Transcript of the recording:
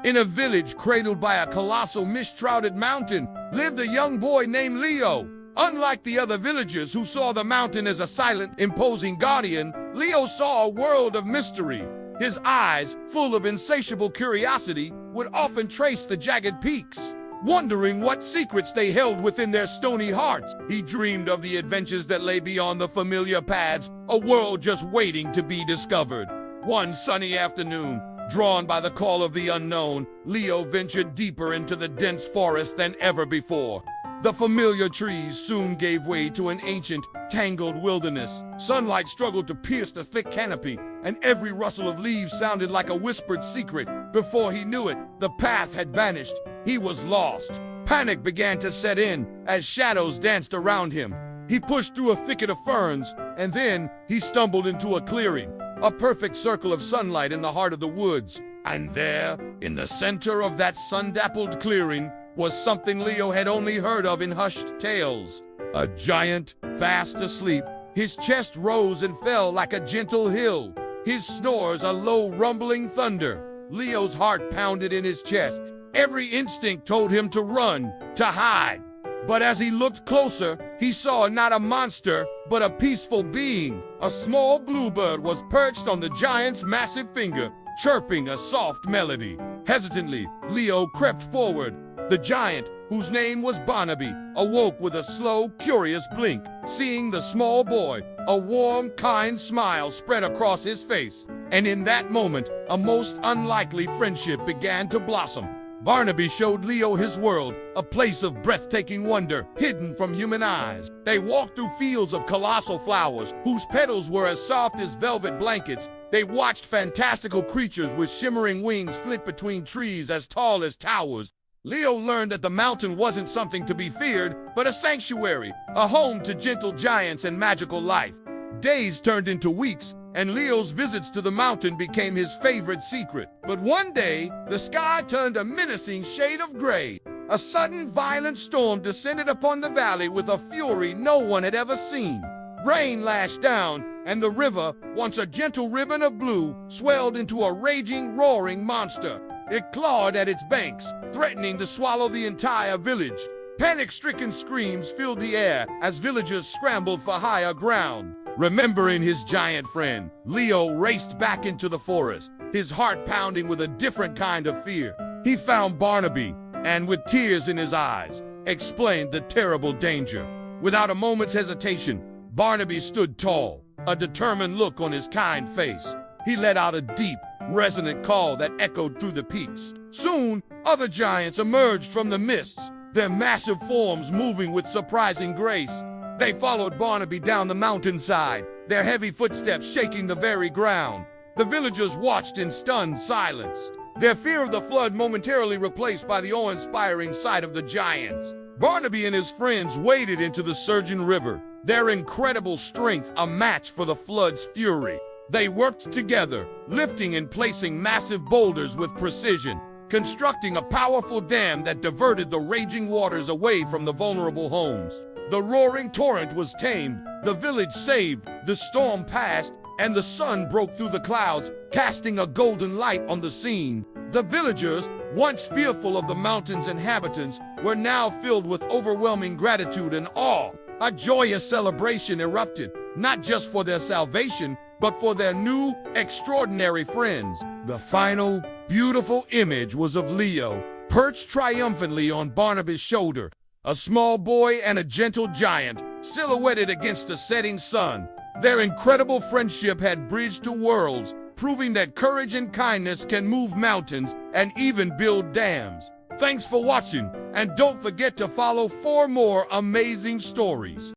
In a village cradled by a colossal mist-shrouded mountain lived a young boy named Leo. Unlike the other villagers who saw the mountain as a silent, imposing guardian, Leo saw a world of mystery. His eyes, full of insatiable curiosity, would often trace the jagged peaks, wondering what secrets they held within their stony hearts. He dreamed of the adventures that lay beyond the familiar paths, a world just waiting to be discovered. One sunny afternoon, drawn by the call of the unknown, Leo ventured deeper into the dense forest than ever before. The familiar trees soon gave way to an ancient, tangled wilderness. Sunlight struggled to pierce the thick canopy, and every rustle of leaves sounded like a whispered secret. Before he knew it, the path had vanished. He was lost. Panic began to set in as shadows danced around him. He pushed through a thicket of ferns, and then he stumbled into a clearing, a perfect circle of sunlight in the heart of the woods. And there, in the center of that sun-dappled clearing, was something Leo had only heard of in hushed tales. A giant, fast asleep. His chest rose and fell like a gentle hill. His snores a low rumbling thunder. Leo's heart pounded in his chest. Every instinct told him to run, to hide. But as he looked closer, he saw not a monster, but a peaceful being. A small bluebird was perched on the giant's massive finger, chirping a soft melody. Hesitantly, Leo crept forward. The giant, whose name was Barnaby, awoke with a slow, curious blink. Seeing the small boy, a warm, kind smile spread across his face. And in that moment, a most unlikely friendship began to blossom. Barnaby showed Leo his world, a place of breathtaking wonder, hidden from human eyes. They walked through fields of colossal flowers, whose petals were as soft as velvet blankets. They watched fantastical creatures with shimmering wings flit between trees as tall as towers. Leo learned that the mountain wasn't something to be feared, but a sanctuary, a home to gentle giants and magical life. Days turned into weeks, and Leo's visits to the mountain became his favorite secret. But one day, the sky turned a menacing shade of gray. A sudden violent storm descended upon the valley with a fury no one had ever seen. Rain lashed down, and the river, once a gentle ribbon of blue, swelled into a raging, roaring monster. It clawed at its banks, threatening to swallow the entire village. Panic-stricken screams filled the air as villagers scrambled for higher ground. Remembering his giant friend, Leo raced back into the forest, his heart pounding with a different kind of fear. He found Barnaby, and with tears in his eyes, explained the terrible danger. Without a moment's hesitation, Barnaby stood tall, a determined look on his kind face. He let out a deep, resonant call that echoed through the peaks. Soon, other giants emerged from the mists, their massive forms moving with surprising grace. They followed Barnaby down the mountainside, their heavy footsteps shaking the very ground. The villagers watched in stunned silence, their fear of the flood momentarily replaced by the awe-inspiring sight of the giants. Barnaby and his friends waded into the surging river, their incredible strength a match for the flood's fury. They worked together, lifting and placing massive boulders with precision, constructing a powerful dam that diverted the raging waters away from the vulnerable homes. The roaring torrent was tamed, the village saved, the storm passed, and the sun broke through the clouds, casting a golden light on the scene. The villagers, once fearful of the mountain's inhabitants, were now filled with overwhelming gratitude and awe. A joyous celebration erupted, not just for their salvation, but for their new, extraordinary friends. The final, beautiful image was of Leo, perched triumphantly on Barnaby's shoulder, a small boy and a gentle giant, silhouetted against the setting sun. Their incredible friendship had bridged two worlds, proving that courage and kindness can move mountains and even build dams. Thanks for watching, and don't forget to follow for more amazing stories.